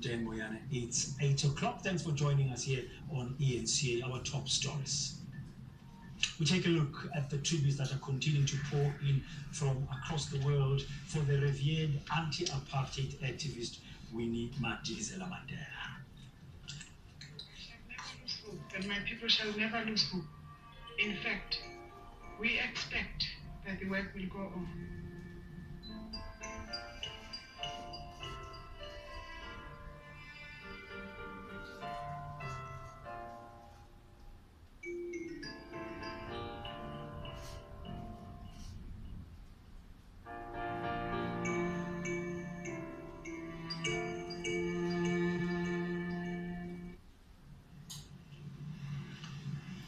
Dan Moyane. It's 8 o'clock. Thanks for joining us here on ENCA, our top stories. We take a look at the tributes that are continuing to pour in from across the world for the revered anti-apartheid activist Winnie Madikizela-Mandela. And my people shall never lose hope. In fact, we expect that the work will go on.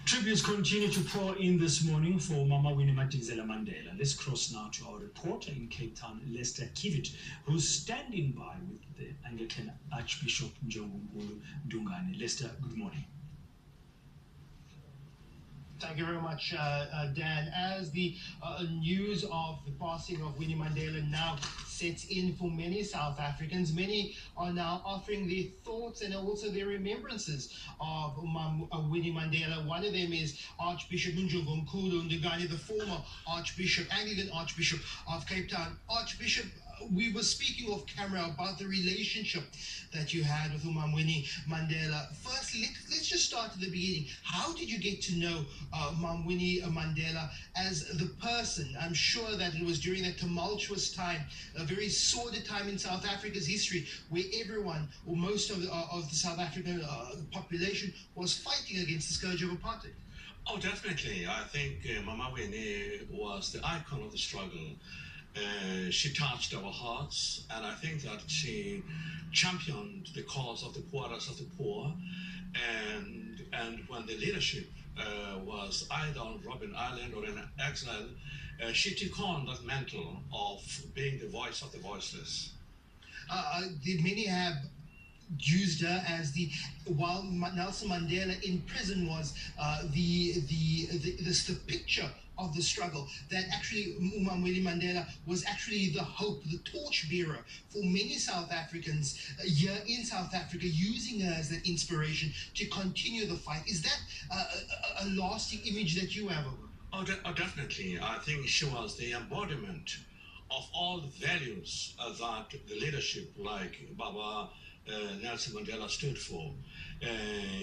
Tributes continue to pour in this morning for Mama Winnie Madikizela-Mandela. Let's cross now to our reporter in Cape Town, Lester Kivitt, who's standing by with the Anglican Archbishop Njongonkulu Ndungane. Lester, good morning. Thank you very much, Dan. As the news of the passing of Winnie Mandela now sets in for many South Africans, many are now offering their thoughts and also their remembrances of Winnie Mandela. One of them is Archbishop Njongonkulu Ndungane, the former Archbishop, Anglican Archbishop of Cape Town. Archbishop, we were speaking off camera about the relationship that you had with Mama Winnie Mandela. Firstly, let's just start at the beginning. How did you get to know Mama Winnie Mandela as the person? I'm sure that it was during that tumultuous time, a very sordid time in South Africa's history, where everyone, or most of the South African population, was fighting against the scourge of apartheid. Oh, definitely. I think Mama Winnie was the icon of the struggle. She touched our hearts, and I think that she championed the cause of the poorest of the poor. And when the leadership was either on Robben Island or in exile, she took on that mantle of being the voice of the voiceless. Many have used her as while Nelson Mandela in prison was the picture of the struggle, that actually Mama Winnie Mandela was actually the hope, the torch bearer for many South Africans here in South Africa, using her as that inspiration to continue the fight. Is that a lasting image that you have of her? Oh, definitely. I think she was the embodiment of all the values that the leadership like Baba Nelson Mandela stood for,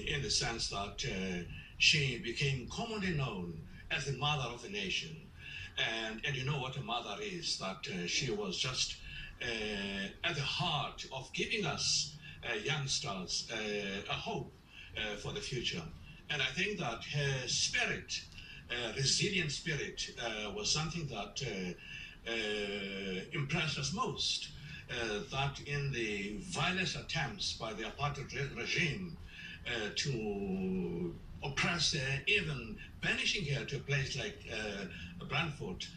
in the sense that she became commonly known as the mother of the nation. And you know what a mother is, that she was just at the heart of giving us youngsters a hope for the future. And I think that her spirit, resilient spirit, was something that impressed us most. That in the violent attempts by the apartheid regime to oppress her, even banishing her to a place like Brandfort,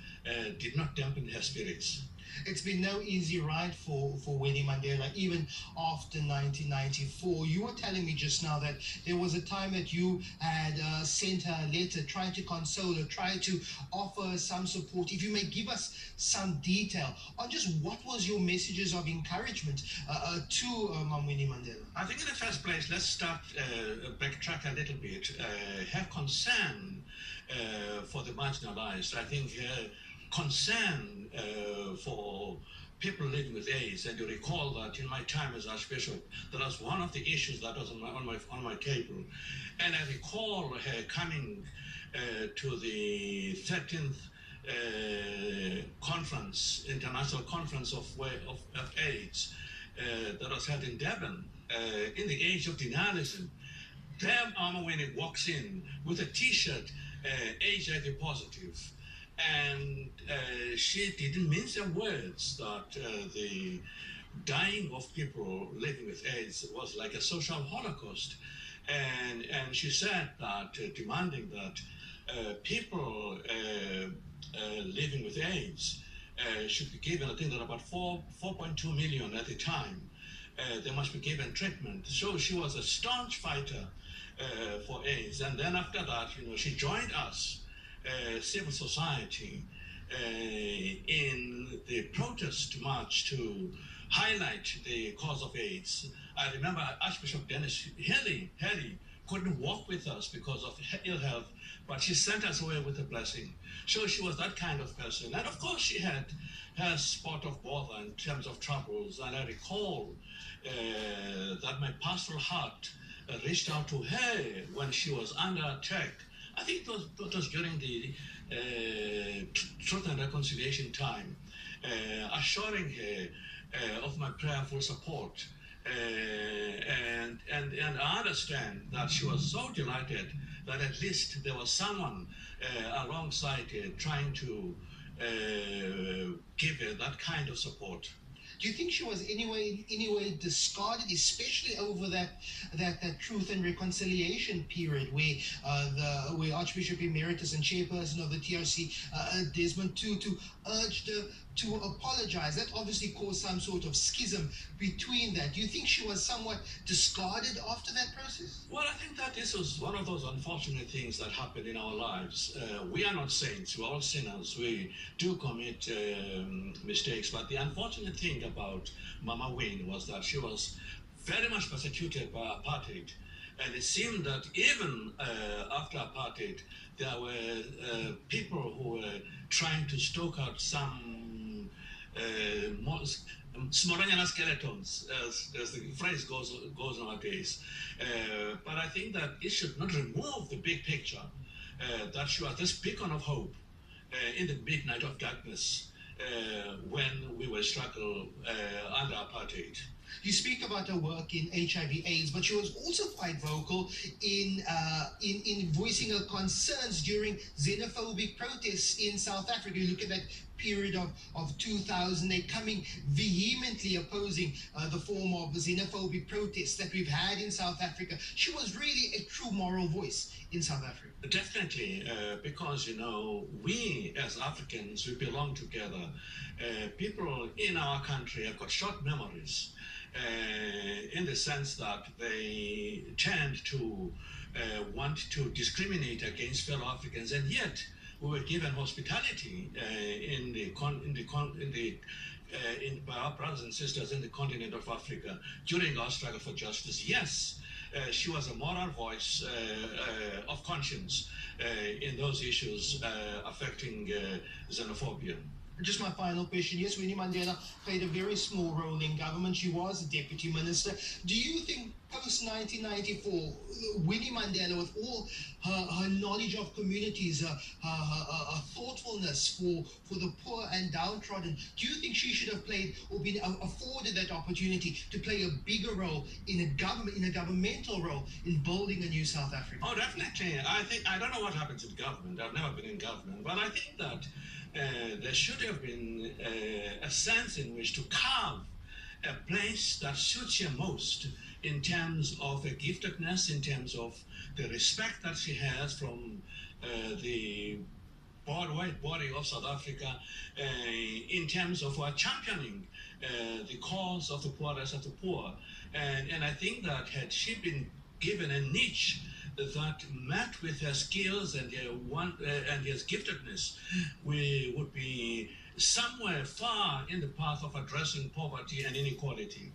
did not dampen her spirits. It's been no easy ride for Winnie Mandela, even after 1994. You were telling me just now that there was a time that you had sent her a letter, trying to console her, trying to offer her some support. If you may give us some detail on just what was your messages of encouragement to Mama Winnie Mandela. I think in the first place, let's start, backtrack a little bit. Her concern for the marginalized, I think concern for people living with AIDS, and you recall that in my time as Archbishop, that was one of the issues that was on my table. And I recall her coming to the 13th conference, international conference of AIDS, that was held in Durban, in the age of denialism. There, Mama Winnie walks in with a T-shirt, HIV positive. And she didn't mince her words that the dying of people living with AIDS was like a social holocaust. And she said that, demanding that people living with AIDS should be given, I think that about 4.2 million at the time, they must be given treatment. So she was a staunch fighter for AIDS. And then after that, she joined us, civil society, in the protest march to highlight the cause of AIDS. I remember Archbishop Dennis Haley couldn't walk with us because of ill health, but she sent us away with a blessing. So she was that kind of person. And of course she had her spot of bother in terms of troubles. And I recall that my pastoral heart reached out to her when she was under attack. I think it was during the Truth and Reconciliation time, assuring her of my prayerful support. And I understand that she was so delighted that at least there was someone alongside her trying to give her that kind of support. Do you think she was anyway discarded, especially over that Truth and Reconciliation period where Archbishop Emeritus and Chairperson of the TRC, Desmond Tutu, urged her to apologize? That obviously caused some sort of schism between that. Do you think she was somewhat discarded after that process? Well, I think that this was one of those unfortunate things that happen in our lives. We are not saints, we're all sinners. We do commit mistakes, but the unfortunate thing about Mama Winnie was that she was very much persecuted by apartheid. And it seemed that even after apartheid, there were people who were trying to stoke out some Smoranyana skeletons, as the phrase goes nowadays. But I think that it should not remove the big picture, that she was this beacon of hope in the midnight of darkness when we were struggling under apartheid. You speak about her work in HIV/AIDS, but she was also quite vocal in voicing her concerns during xenophobic protests in South Africa. You look at that period of 2008, coming vehemently opposing the form of xenophobic protests that we've had in South Africa. She was really a true moral voice in South Africa. Definitely, because, you know, we as Africans, we belong together. People in our country have got short memories. In the sense that they tend to want to discriminate against fellow Africans, and yet we were given hospitality by our brothers and sisters in the continent of Africa during our struggle for justice. Yes, she was a moral voice of conscience in those issues affecting xenophobia. Just my final question. Yes, Winnie Mandela played a very small role in government. She was a deputy minister. Do you think post-1994, Winnie Mandela, with all her knowledge of communities, her thoughtfulness for the poor and downtrodden, do you think she should have played or been afforded that opportunity to play a bigger role in a governmental role in building a new South Africa? Oh, definitely. I don't know what happens in government. I've never been in government, but I think that there should have been a sense in which to carve a place that suits her most in terms of her giftedness, in terms of the respect that she has from the white body of South Africa, in terms of championing the cause of the poorest of the poor. And I think that had she been given a niche that met with her skills and her giftedness, we would be somewhere far in the path of addressing poverty and inequality.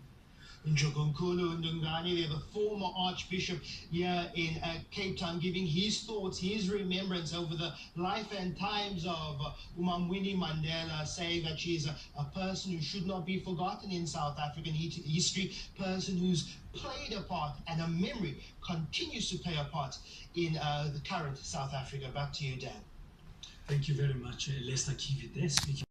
Njongonkulu Ndungane, the former Archbishop here in Cape Town, giving his thoughts, his remembrance over the life and times of Mama Winnie Mandela, saying that she's a person who should not be forgotten in South African history, person who's played a part, and her memory continues to play a part in the current South Africa. Back to you, Dan. Thank you very much, Lester Kivi there, speaking.